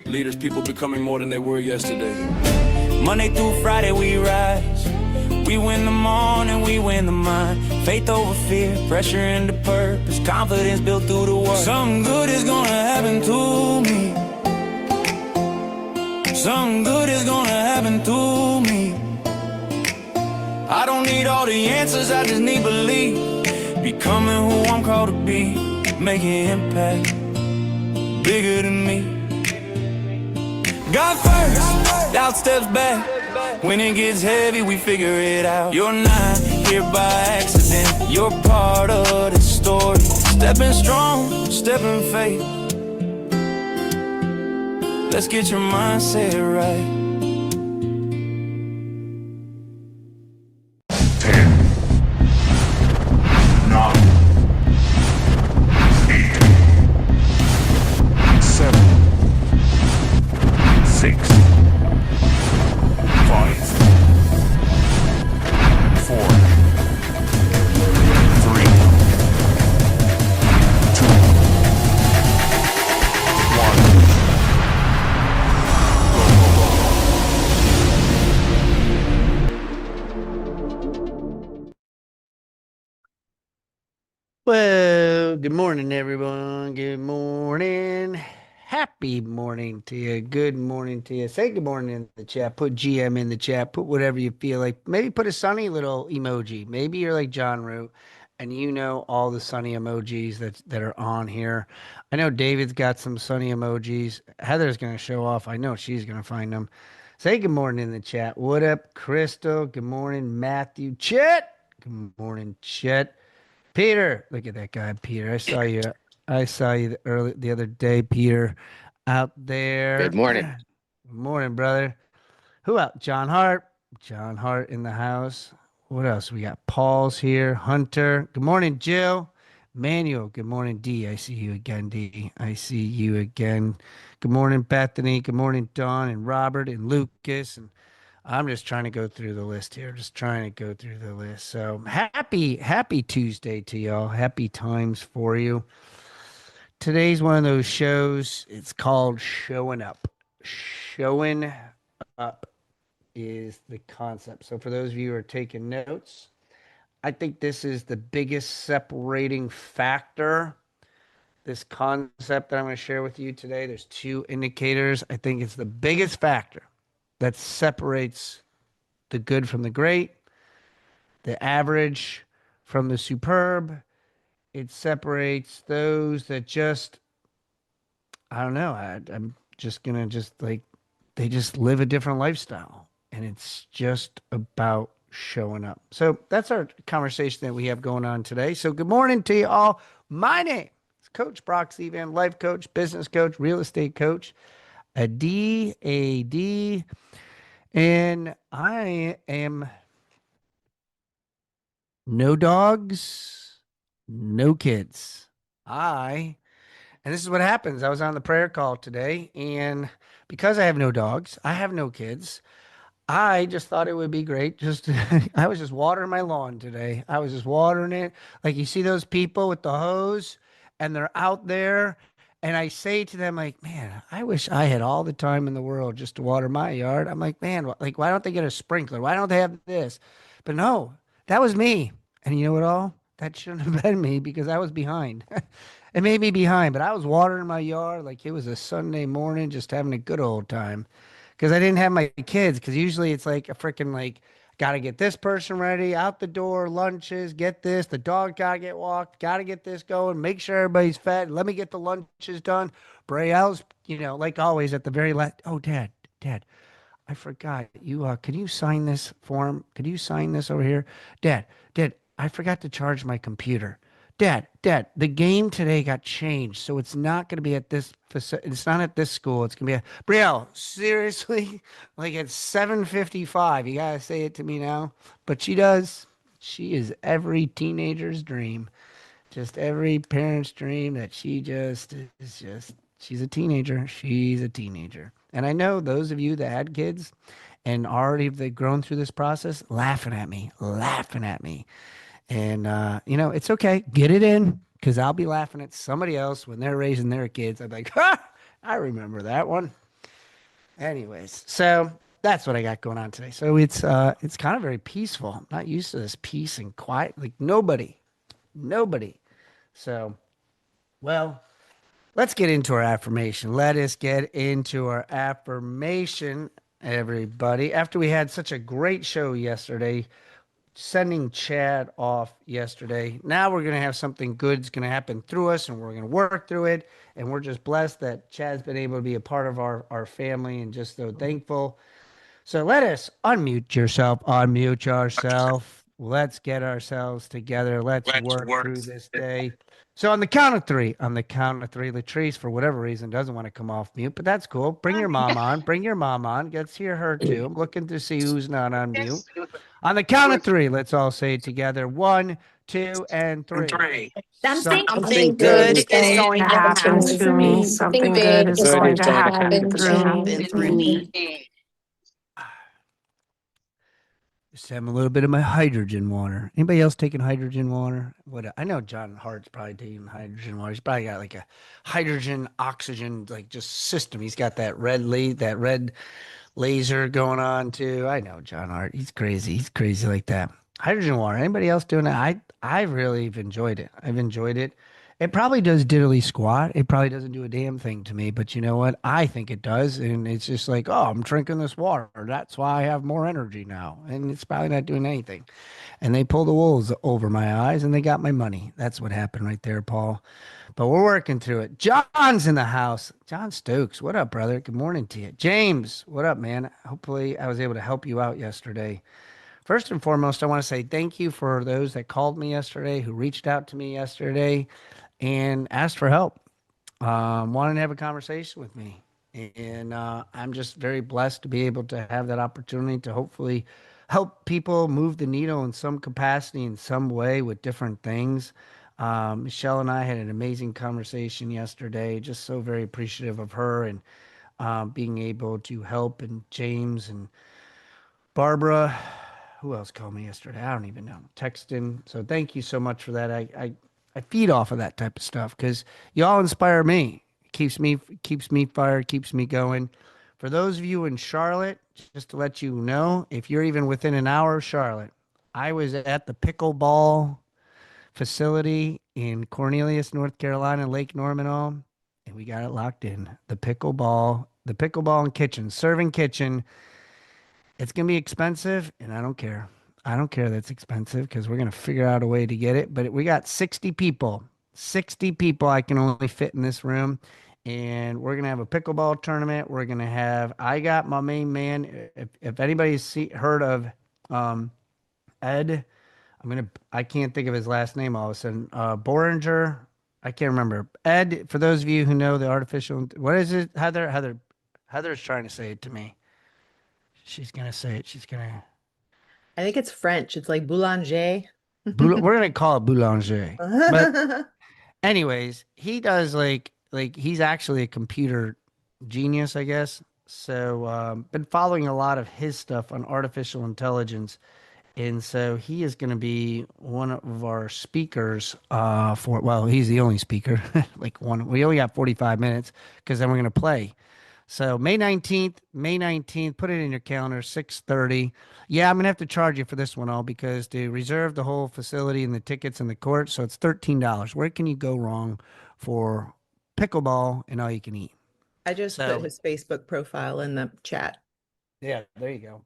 Leaders, people becoming more than they were yesterday. Monday through Friday we rise. We win the morning, we win the mind. Faith over fear, pressure into purpose. Confidence built through the work. Something good is gonna happen to me. Something good is gonna happen to me. I don't need all the answers, I just need belief. Becoming who I'm called to be. Making impact bigger than me. God first, doubt steps back. When it gets heavy, we figure it out. You're not here by accident. You're part of the story. Stepping strong, stepping faith. Let's get your mindset right. 10, 9, 8, 7, 6, 5, 4, 3, 2, 1. Well, good morning, everyone. Good morning. Happy morning to you. Good morning to you. Say good morning in the chat. Put GM in the chat. Put whatever you feel like. Maybe put a sunny little emoji. Maybe you're like John Root and you know all the sunny emojis that are on here. I know David's got some sunny emojis. Heather's going to show off. I know she's going to find them. Say good morning in the chat. What up, Crystal? Good morning, Matthew. Chet. Good morning, Chet. Peter, look at that guy, Peter. I saw you the other day, Peter, out there. Good morning. Good morning, brother. Who else? John Hart. John Hart in the house. What else? We got Paul's here. Hunter. Good morning, Jill. Manuel. Good morning, D. I see you again, D. I see you again. Good morning, Bethany. Good morning, Dawn and Robert and Lucas. And I'm just trying to go through the list here. Just trying to go through the list. So happy Tuesday to y'all. Happy times for you. Today's one of those shows. It's called Showing Up. Showing Up is the concept. So for those of you who are taking notes, I think this is the biggest separating factor. This concept that I'm going to share with you today. There's two indicators. I think it's the biggest factor that separates the good from the great, the average from the superb. It separates those that just, I don't know, I'm just going to they just live a different lifestyle. And it's just about showing up. So that's our conversation that we have going on today. So good morning to you all. My name is Coach Brock Zevan, life coach, business coach, real estate coach, a DAD. And I am no dogs, no kids. And this is what happens. I was on the prayer call today, and because I have no dogs, I have no kids. I just thought it would be great. I was just watering my lawn today. I was just watering it. Like you see those people with the hose and they're out there. And I say to them, like, man, I wish I had all the time in the world just to water my yard. I'm like, man, like, why don't they get a sprinkler? Why don't they have this? But no, that was me. And you know what all? That shouldn't have been me because I was behind. It made me behind, but I was watering my yard like it was a Sunday morning, just having a good old time. Because I didn't have my kids, because usually it's like a freaking like, got to get this person ready, out the door, lunches, get this, the dog got to get walked, got to get this going, make sure everybody's fed, let me get the lunches done. Braille's, like always at the very last, oh, Dad, I forgot, can you sign this form? Could you sign this over here? Dad, I forgot to charge my computer. Dad, the game today got changed, so it's not going to be at this facility. It's not at this school. It's going to be at Brielle. Seriously, like at 7:55. You got to say it to me now, but she does. She is every teenager's dream, just every parent's dream that she's a teenager. She's a teenager, and I know those of you that had kids and already have grown through this process, laughing at me. And, it's okay. Get it in, because I'll be laughing at somebody else when they're raising their kids. I'm like, ha, I remember that one. Anyways, so that's what I got going on today. So it's kind of very peaceful. I'm not used to this peace and quiet. Like nobody. So, well, let's get into our affirmation. Let us get into our affirmation, everybody. After we had such a great show yesterday, sending Chad off yesterday. Now we're going to have something good's going to happen through us and we're going to work through it. And we're just blessed that Chad's been able to be a part of our family and just so thankful. So let us unmute yourself. Let's get ourselves together. Let's work through this day. So on the count of three, Latrice, for whatever reason, doesn't want to come off mute, but that's cool. Bring your mom on. Bring your mom on. Let's hear her too. I'm looking to see who's not on mute. On the count of three, let's all say it together. One, two, and three. Something Good good is is going going to to happen happen to to me. me. Something Something good big is is Good going is going to to going to happen happen through happen me. through me. Just having a little bit of my hydrogen water. Anybody else taking hydrogen water? What I know John Hart's probably taking hydrogen water. He's probably got like a hydrogen oxygen like just system. He's got that red laser going on too. I know John Hart. He's crazy. He's crazy like that. Hydrogen water. Anybody else doing that? I really have enjoyed it. I've enjoyed it. It probably does diddly squat. It probably doesn't do a damn thing to me, but you know what? I think it does. And it's just like, oh, I'm drinking this water. That's why I have more energy now. And it's probably not doing anything. And they pulled the wolves over my eyes and they got my money. That's what happened right there, Paul. But we're working through it. John's in the house. John Stokes, what up, brother? Good morning to you. James, what up, man? Hopefully, I was able to help you out yesterday. First and foremost, I want to say thank you for those that called me yesterday, who reached out to me yesterday and asked for help, wanting to have a conversation with me. And I'm just very blessed to be able to have that opportunity to hopefully help people move the needle in some capacity, in some way with different things. Michelle and I had an amazing conversation yesterday. Just so very appreciative of her and being able to help. And James and Barbara, who else called me yesterday? I don't even know. Texting. So thank you so much for that. I feed off of that type of stuff because y'all inspire me. Keeps me fired, keeps me going. For those of you in Charlotte, just to let you know, if you're even within an hour of Charlotte, I was at the pickleball facility in Cornelius, North Carolina, Lake Norman, and we got it locked in. The pickleball and kitchen, serving kitchen. It's gonna be expensive, and I don't care. I don't care that's expensive because we're gonna figure out a way to get it. But we got 60 people. 60 people I can only fit in this room. And we're gonna have a pickleball tournament. We're gonna have I got my main man. If anybody's heard of Ed, I can't think of his last name all of a sudden. Boringer. I can't remember. Ed, for those of you who know the artificial, what is it? Heather's trying to say it to me. She's gonna say it. She's gonna. I think it's French. It's like boulanger. We're gonna call it boulanger. But anyways, he does like he's actually a computer genius, I guess. So been following a lot of his stuff on artificial intelligence. And so he is going to be one of our speakers well, he's the only speaker. Like one, we only got 45 minutes because then we're going to play. So May 19th, put it in your calendar, 6:30. Yeah, I'm gonna have to charge you for this one all because to reserve the whole facility and the tickets and the court, so it's $13. Where can you go wrong for pickleball and all you can eat? I just put So his Facebook profile in the chat. yeah, there you go.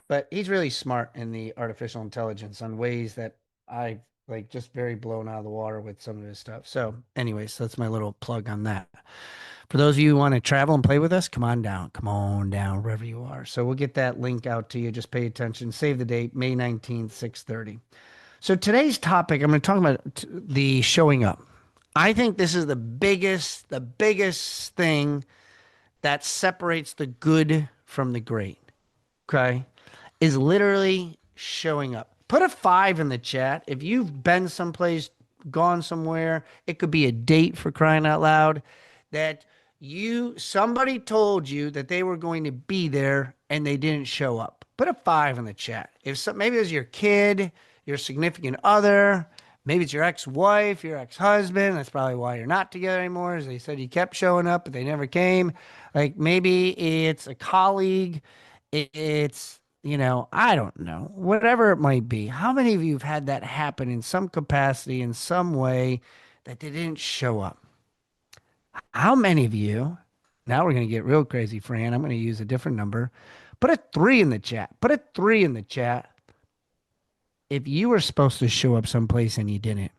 But he's really smart in the artificial intelligence on ways that I like just very blown out of the water with some of his stuff. So anyways, that's my little plug on that. For those of you who want to travel and play with us, come on down. Come on down wherever you are. So we'll get that link out to you. Just pay attention. Save the date, May 19th, 6:30. So today's topic, I'm going to talk about the showing up. I think this is the biggest thing that separates the good from the great. Okay? Is literally showing up. Put a 5 in the chat. If you've been someplace, gone somewhere, it could be a date for crying out loud, that somebody told you that they were going to be there and they didn't show up. Put a 5 in the chat. If maybe it was your kid, your significant other, Maybe it's your ex-wife, your ex-husband. That's probably why you're not together anymore. As they said, you kept showing up, but they never came. Like maybe it's a colleague. It's, I don't know, whatever it might be. How many of you have had that happen in some capacity, in some way that they didn't show up? How many of you, now we're going to get real crazy, Fran. I'm going to use a different number. Put a 3 in the chat. Put a 3 in the chat if you were supposed to show up someplace and you didn't.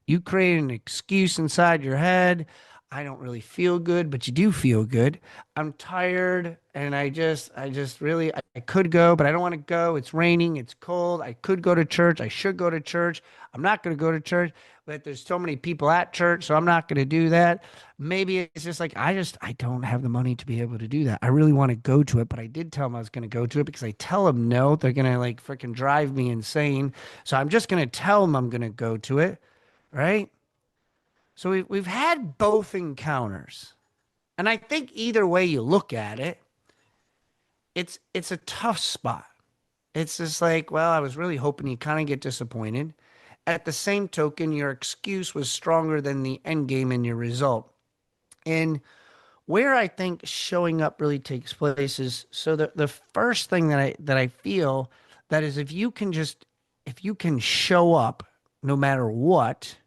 You create an excuse inside your head. I don't really feel good, but you do feel good. I'm tired and I just really, I could go, but I don't want to go. It's raining. It's cold. I could go to church. I should go to church. I'm not going to go to church, but there's so many people at church, so I'm not going to do that. Maybe it's just like, I don't have the money to be able to do that. I really want to go to it, but I did tell them I was going to go to it because I tell them no, they're going to like freaking drive me insane. So I'm just going to tell them I'm going to go to it. Right? So we've had both encounters. And I think either way you look at it, it's a tough spot. It's just like, well, I was really hoping you kind of get disappointed. At the same token, your excuse was stronger than the end game in your result. And where I think showing up really takes place is so the first thing that I feel that is if you can show up no matter what,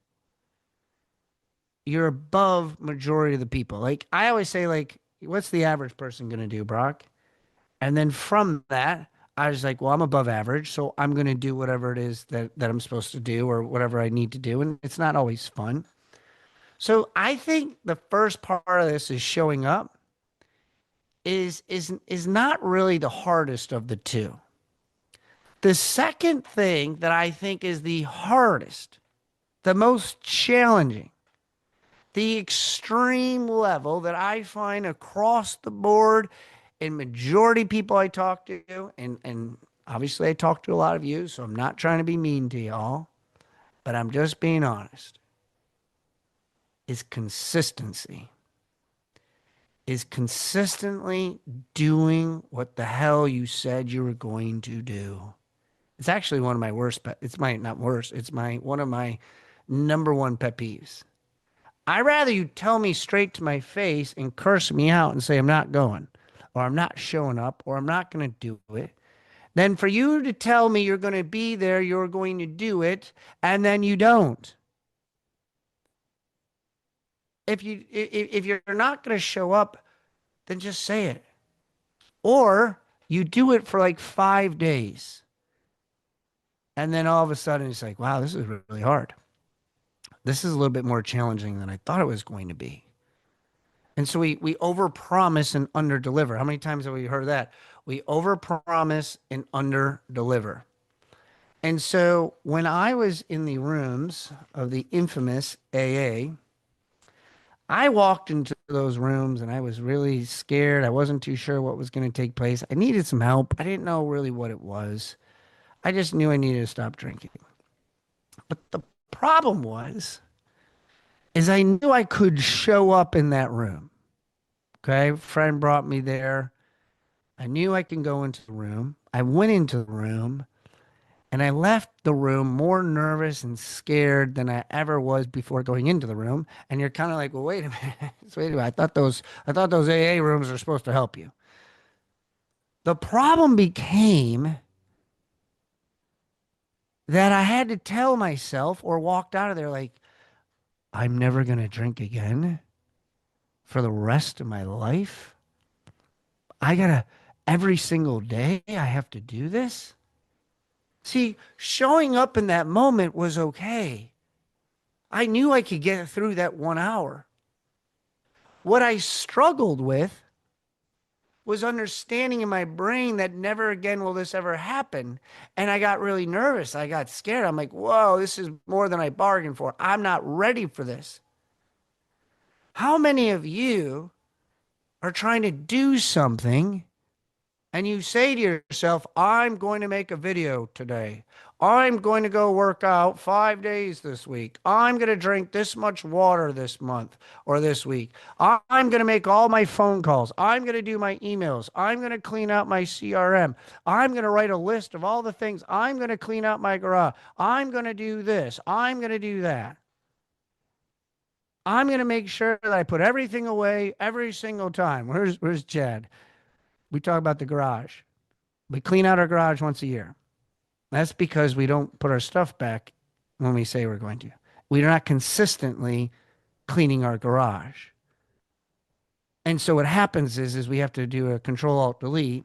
you're above majority of the people. Like I always say, like, what's the average person going to do, Brock? And then from that, I was like, well, I'm above average, so I'm going to do whatever it is that I'm supposed to do or whatever I need to do. And it's not always fun. So I think the first part of this is showing up is not really the hardest of the two. The second thing that I think is the hardest, the most challenging, the extreme level that I find across the board in majority people I talk to, and obviously I talk to a lot of you, so I'm not trying to be mean to y'all, but I'm just being honest, is consistency. Is consistently doing what the hell you said you were going to do. It's actually one of my worst it's my not worst, it's my one of my number one pet peeves. I'd rather you tell me straight to my face and curse me out and say I'm not going, or I'm not showing up, or I'm not going to do it, than for you to tell me you're going to be there, you're going to do it, and then you don't. If you're not going to show up, then just say it. Or you do it for like 5 days. And then all of a sudden it's like, wow, this is really hard. This is a little bit more challenging than I thought it was going to be. And so we overpromise and underdeliver. How many times have we heard that? We overpromise and underdeliver. And so when I was in the rooms of the infamous AA, I walked into those rooms and I was really scared. I wasn't too sure what was going to take place. I needed some help. I didn't know really what it was. I just knew I needed to stop drinking. But the problem is I knew I could show up in that room. Okay, friend brought me there. I knew I can go into the room. I went into the room and I left the room more nervous and scared than I ever was before going into the room. And you're kind of like, well, wait a minute. Wait a minute. I thought those AA rooms are supposed to help you. The problem became that I had to tell myself or walked out of there like, I'm never going to drink again for the rest of my life. Every single day I have to do this. See, showing up in that moment was okay. I knew I could get through that 1 hour. What I struggled with was understanding in my brain that never again will this ever happen. And I got really nervous. I got scared. I'm like, whoa, this is more than I bargained for. I'm not ready for this. How many of you are trying to do something and you say to yourself, I'm going to make a video today. I'm going to go work out 5 days this week. I'm going to drink this much water this month or this week. I'm going to make all my phone calls. I'm going to do my emails. I'm going to clean out my CRM. I'm going to write a list of all the things. I'm going to clean out my garage. I'm going to do this. I'm going to do that. I'm going to make sure that I put everything away every single time. Where's Chad? We talk about the garage. We clean out our garage once a year. That's because we don't put our stuff back when we say we're going to. We're not consistently cleaning our garage. And so what happens is we have to do a Control-Alt-Delete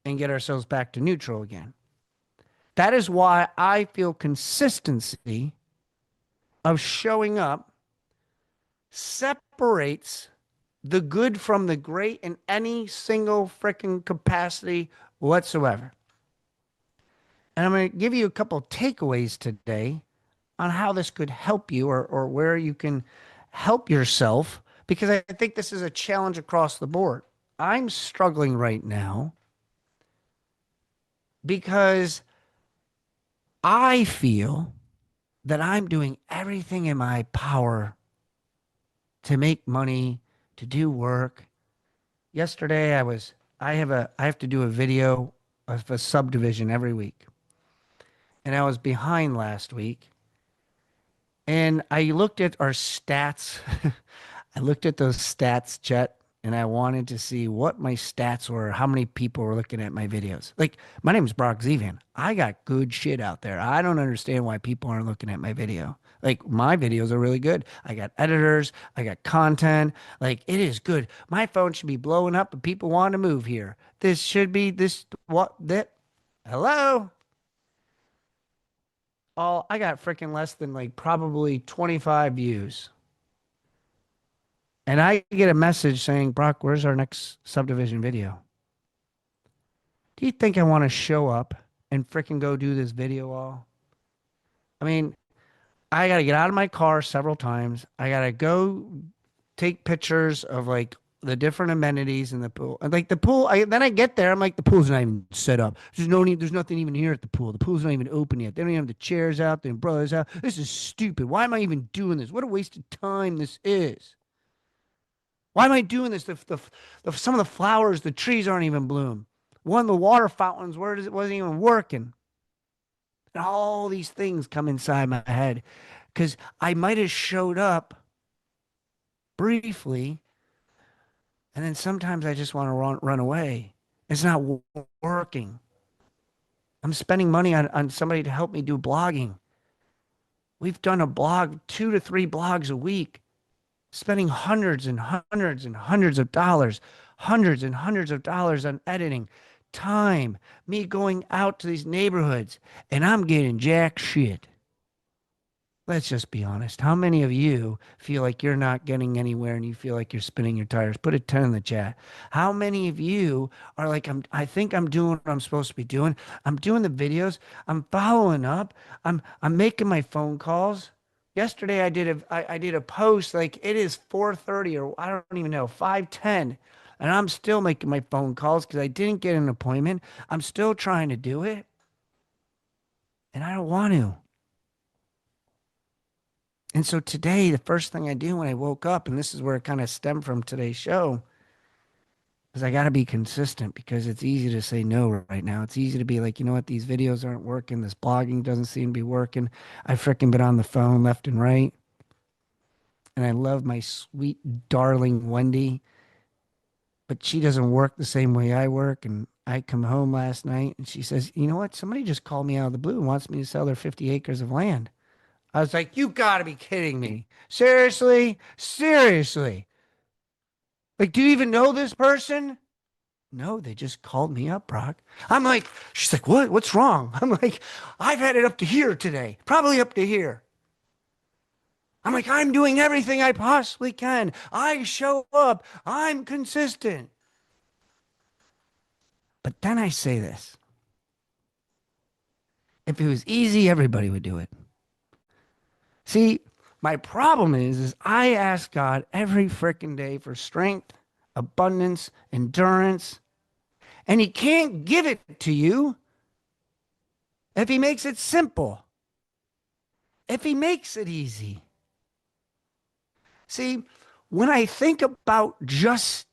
and get ourselves back to neutral again. That is why I feel consistency of showing up separates the good from the great in any single freaking capacity whatsoever. And I'm going to give you a couple of takeaways today on how this could help you or where you can help yourself, because I think this is a challenge across the board. I'm struggling right now because I feel that I'm doing everything in my power to make money, to do work. Yesterday I have to do a video of a subdivision every week. And I was behind last week. And I looked at our stats. I looked at those stats, Chet, and I wanted to see what my stats were, how many people were looking at my videos. Like, my name is Brock Zevan. I got good shit out there. I don't understand why people aren't looking at my video. Like, my videos are really good. I got editors, I got content. Like, it is good. My phone should be blowing up, but people want to move here. This should be this, what, that. Hello? Oh, I got freaking less than like probably 25 views. And I get a message saying, Brock, where's our next subdivision video? Do you think I want to show up and freaking go do this video all? I mean, I got to get out of my car several times. I got to go take pictures of like the different amenities in the pool. And like the pool, then I get there, I'm like, the pool's not even set up. There's no need, there's nothing even here at the pool. The pool's not even open yet. They don't even have the chairs out, the umbrellas out. This is stupid. Why am I even doing this? What a waste of time this is. Why am I doing this? Some of the flowers, the trees aren't even bloom. One of the water fountains, where it wasn't even working. And all these things come inside my head because I might have showed up briefly, and then sometimes I just want to run away. It's not working. I'm spending money on somebody to help me do blogging. We've done a blog, 2 to 3 blogs a week, spending hundreds and hundreds and hundreds of dollars, hundreds and hundreds of dollars on editing, time, me going out to these neighborhoods, and I'm getting jack shit. Let's just be honest. How many of you feel like you're not getting anywhere and you feel like you're spinning your tires? Put a 10 in the chat. How many of you are like, I think I'm doing what I'm supposed to be doing. I'm doing the videos. I'm following up. I'm making my phone calls. Yesterday I did a post, like it is 4:30 or I don't even know, 5:10. And I'm still making my phone calls because I didn't get an appointment. I'm still trying to do it. And I don't want to. And so today, the first thing I do when I woke up, and this is where it kind of stemmed from today's show, is I got to be consistent because it's easy to say no right now. It's easy to be like, you know what, these videos aren't working. This blogging doesn't seem to be working. I've freaking been on the phone left and right. And I love my sweet, darling Wendy, but she doesn't work the same way I work. And I come home last night and she says, you know what, somebody just called me out of the blue and wants me to sell their 50 acres of land. I was like, you gotta be kidding me. Seriously? Seriously? Like, do you even know this person? No, they just called me up, Brock. I'm like, she's like, what? What's wrong? I'm like, I've had it up to here today, probably up to here. I'm like, I'm doing everything I possibly can. I show up. I'm consistent. But then I say this. If it was easy, everybody would do it. See, my problem is I ask God every freaking day for strength, abundance, endurance, And he can't give it to you if he makes it simple, if he makes it easy. See, when I think about just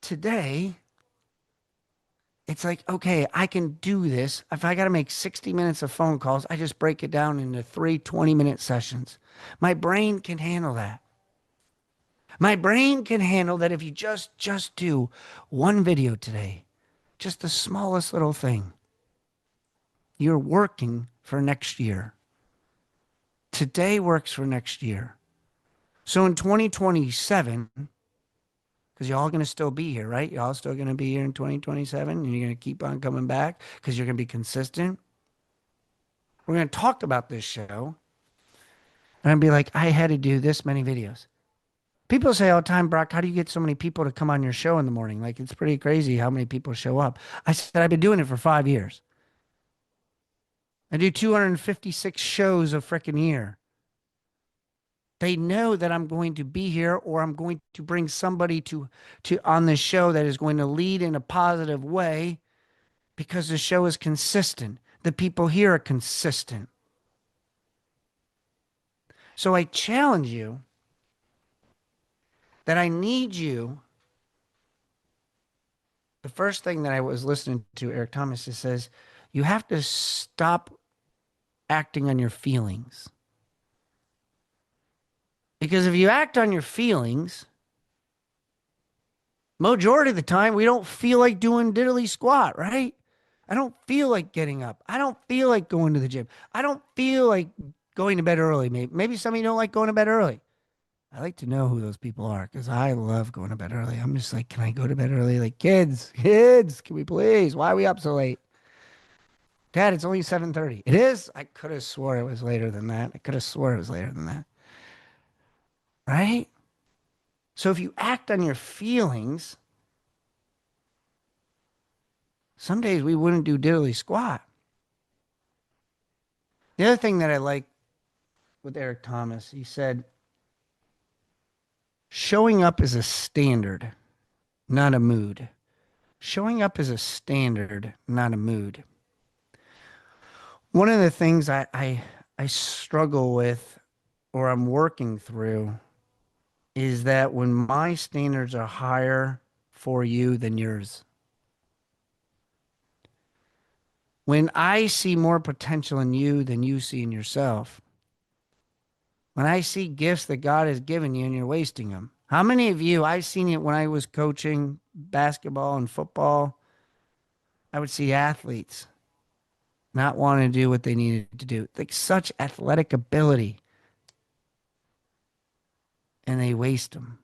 today, it's like, okay, I can do this. If I got to make 60 minutes of phone calls, I just break it down into 3 20-minute sessions. My brain can handle that. My brain can handle that if you just do one video today, just the smallest little thing. You're working for next year. Today works for next year. So in 2027, because y'all going to still be here, right? Y'all still going to be here in 2027, and you're going to keep on coming back because you're going to be consistent. We're going to talk about this show. And I'd be like, I had to do this many videos. People say all the time, Brock, how do you get so many people to come on your show in the morning? Like, it's pretty crazy how many people show up. I said, I've been doing it for 5 years. I do 256 shows a freaking year. They know that I'm going to be here, or I'm going to bring somebody to on this show that is going to lead in a positive way, because the show is consistent. The people here are consistent. So I challenge you that I need you. The first thing that I was listening to Eric Thomas, it says, you have to stop acting on your feelings. Because if you act on your feelings, majority of the time, we don't feel like doing diddly squat, right? I don't feel like getting up. I don't feel like going to the gym. I don't feel like going to bed early. Maybe some of you don't like going to bed early. I like to know who those people are, because I love going to bed early. I'm just like, can I go to bed early? Like, kids, can we please? Why are we up so late? Dad, it's only 7:30. It is? I could have swore it was later than that. Right? So if you act on your feelings, some days we wouldn't do diddly squat. The other thing that I like with Eric Thomas, he said, showing up is a standard, not a mood. Showing up is a standard, not a mood. One of the things I struggle with, or I'm working through, is that when my standards are higher for you than yours, when I see more potential in you than you see in yourself, when I see gifts that God has given you and you're wasting them. How many of you, I've seen it when I was coaching basketball and football, I would see athletes not wanting to do what they needed to do. Like, such athletic ability, and they waste them.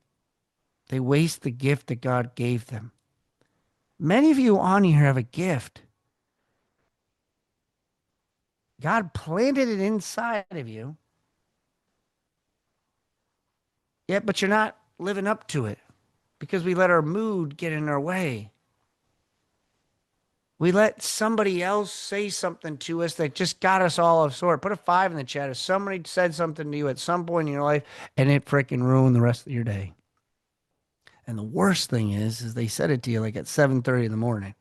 They waste the gift that God gave them. Many of you on here have a gift. God planted it inside of you. Yeah, but you're not living up to it because we let our mood get in our way. We let somebody else say something to us that just got us all off sort. Put a 5 in the chat if somebody said something to you at some point in your life and it freaking ruined the rest of your day. And the worst thing is they said it to you like at 7:30 in the morning.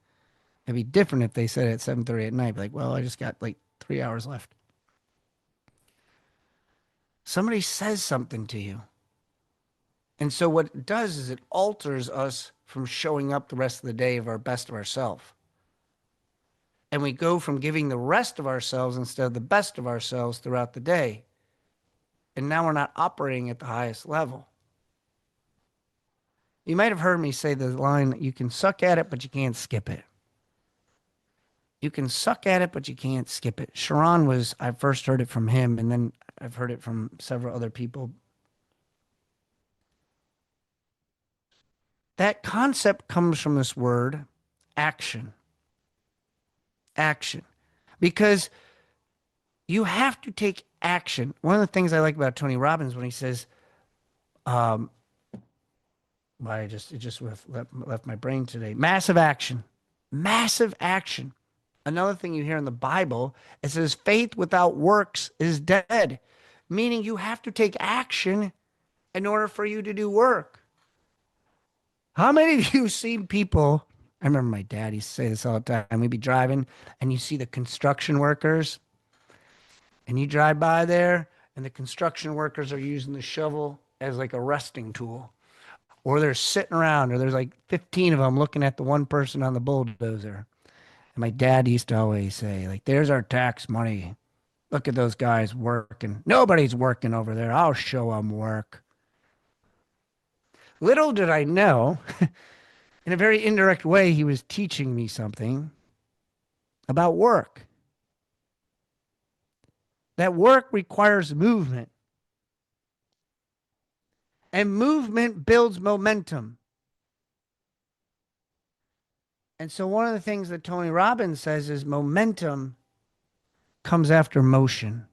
It'd be different if they said it at 7:30 at night. Be like, well, I just got like 3 hours left. Somebody says something to you. And so what it does is it alters us from showing up the rest of the day of our best of ourselves. And we go from giving the rest of ourselves instead of the best of ourselves throughout the day. And now we're not operating at the highest level. You might have heard me say the line that you can suck at it, but you can't skip it. You can suck at it, but you can't skip it. Sharon I first heard it from him, and then I've heard it from several other people. That concept comes from this word, action. Action. Because you have to take action. One of the things I like about Tony Robbins when he says, it just left my brain today. Massive action. Massive action. Another thing you hear in the Bible, it says faith without works is dead. Meaning you have to take action in order for you to do work. How many of you seen people I remember my dad used to say this all the time. We'd be driving and you see the construction workers and you drive by there and the construction workers are using the shovel as like a resting tool. Or they're sitting around, or there's like 15 of them looking at the one person on the bulldozer. And my dad used to always say, like, there's our tax money. Look at those guys working. Nobody's working over there. I'll show them work. Little did I know, in a very indirect way, he was teaching me something about work. That work requires movement. And movement builds momentum. And so one of the things that Tony Robbins says is momentum comes after motion.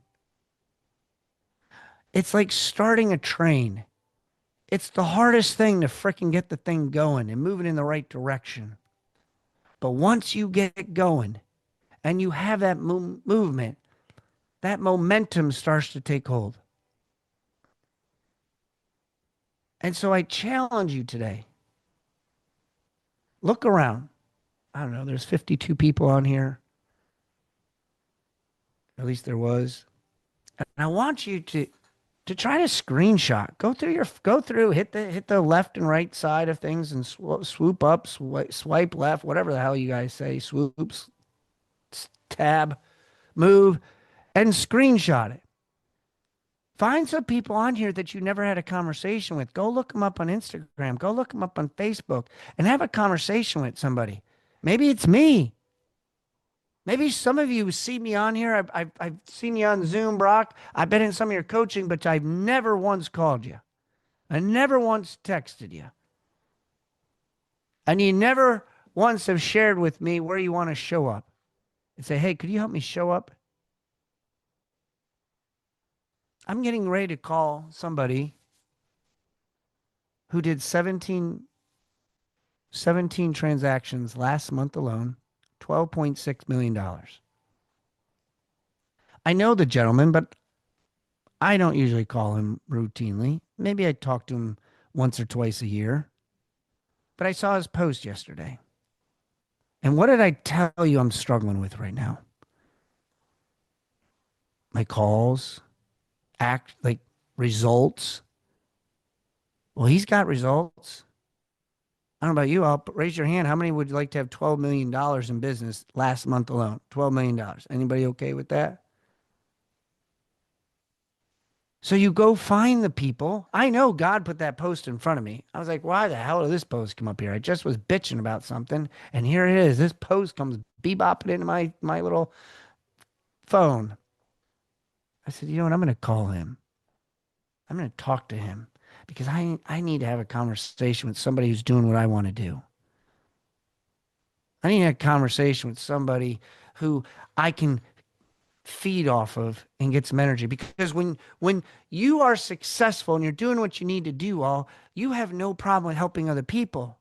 It's like starting a train. It's the hardest thing to fricking get the thing going and move it in the right direction. But once you get it going and you have that movement, that momentum starts to take hold. And so I challenge you today. Look around. I don't know, there's 52 people on here. At least there was. And I want you to try to screenshot. Go through, hit the left and right side of things and swoop up, swipe left, whatever the hell you guys say, swoops, tab, move, and screenshot it. Find some people on here that you never had a conversation with. Go look them up on Instagram. Go look them up on Facebook and have a conversation with somebody. Maybe it's me. Maybe some of you see me on here. I've seen you on Zoom, Brock. I've been in some of your coaching, but I've never once called you. I never once texted you. And you never once have shared with me where you want to show up. And say, hey, could you help me show up? I'm getting ready to call somebody who did 17 transactions last month alone, $12.6 million. I know the gentleman, but I don't usually call him routinely. Maybe I talk to him once or twice a year. But I saw his post yesterday. And what did I tell you I'm struggling with right now? My calls, results. Well, he's got results. I don't know about you. I'll raise your hand. How many would you like to have $12 million in business last month alone? $12 million. Anybody okay with that? So you go find the people. I know God put that post in front of me. I was like, why the hell did this post come up here? I just was bitching about something, and here it is. This post comes bebopping into my little phone. I said, you know what? I'm going to call him. I'm going to talk to him because I need to have a conversation with somebody who's doing what I want to do. I need to have a conversation with somebody who I can feed off of and get some energy, because when you are successful and you're doing what you need to do, you have no problem with helping other people.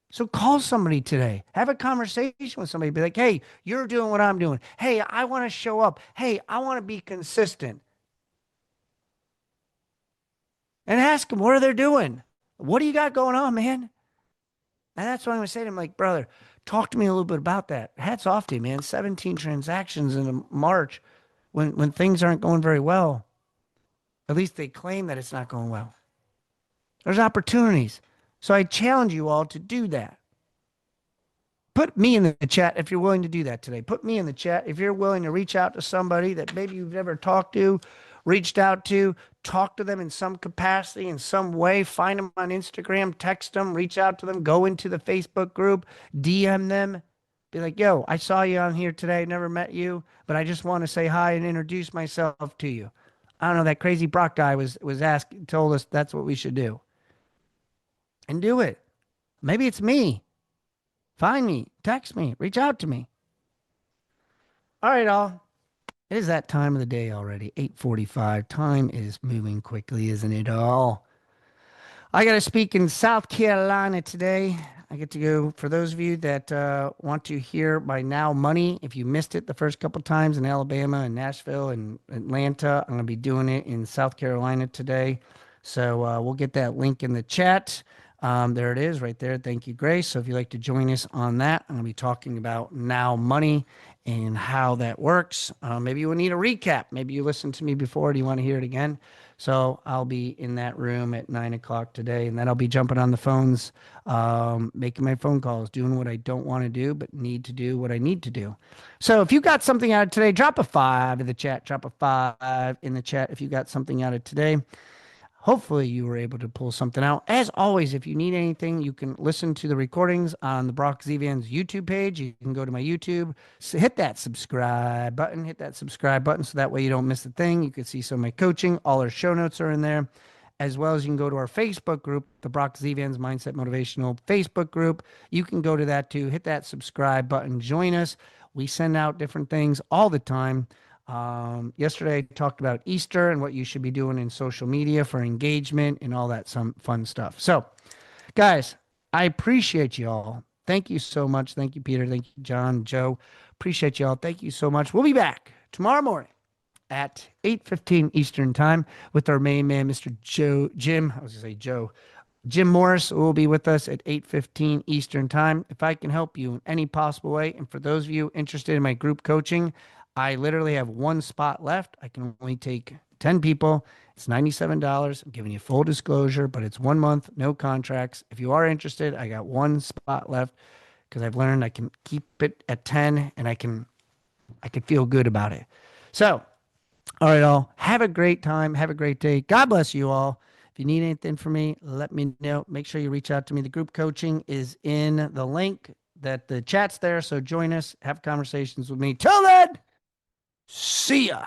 So call somebody today, have a conversation with somebody, be like, hey, you're doing what I'm doing. Hey, I want to show up. Hey, I want to be consistent. And ask them, what are they doing? What do you got going on, man? And that's what I'm going to say to him, like, brother, talk to me a little bit about that. Hats off to you, man. 17 transactions in March when things aren't going very well. At least they claim that it's not going well. There's opportunities. So I challenge you all to do that. Put me in the chat if you're willing to do that today. Put me in the chat if you're willing to reach out to somebody that maybe you've never talked to, reached out to, talk to them in some capacity, in some way, find them on Instagram, text them, reach out to them, go into the Facebook group, DM them, be like, yo, I saw you on here today, never met you, but I just want to say hi and introduce myself to you. I don't know, that crazy Brock guy told us that's what we should do. And do it. Maybe it's me. Find me, text me, reach out to me. All right, all. It is that time of the day already, 8:45. Time is moving quickly, isn't it all? I got to speak in South Carolina today. I get to go, for those of you that want to hear my Now Money, if you missed it the first couple times in Alabama and Nashville and Atlanta, I'm going to be doing it in South Carolina today. So we'll get that link in the chat. There it is right there. Thank you, Grace. So if you'd like to join us on that, I'm going to be talking about now money and how that works. Maybe you will need a recap. Maybe you listened to me before. Do you want to hear it again? So I'll be in that room at 9 o'clock today, and then I'll be jumping on the phones, making my phone calls, doing what I don't want to do, but need to do what I need to do. So if you got something out of today, drop a 5 in the chat. Drop a 5 in the chat if you got something out of today. Hopefully you were able to pull something out. As always, if you need anything, you can listen to the recordings on the Brock Zevan's YouTube page. You can go to my YouTube, so hit that subscribe button, so that way you don't miss a thing. You can see some of my coaching. All our show notes are in there, as well as you can go to our Facebook group, the Brock Zevan's Mindset Motivational Facebook group. You can go to that too. Hit that subscribe button. Join us. We send out different things all the time. Yesterday I talked about Easter and what you should be doing in social media for engagement and all that some fun stuff. So guys, I appreciate you all. Thank you so much. Thank you, Peter. Thank you, John, Joe. Appreciate you all. Thank you so much. We'll be back tomorrow morning at 8:15 Eastern time with our main man, Mr. Jim Morris will be with us at 8:15 Eastern time. If I can help you in any possible way, and for those of you interested in my group coaching, I literally have one spot left. I can only take 10 people. It's $97. I'm giving you full disclosure, but it's 1 month, no contracts. If you are interested, I got one spot left because I've learned I can keep it at 10 and I can feel good about it. So, all right, all. Have a great time. Have a great day. God bless you all. If you need anything from me, let me know. Make sure you reach out to me. The group coaching is in the link that the chat's there. So join us, have conversations with me. Till then, see ya.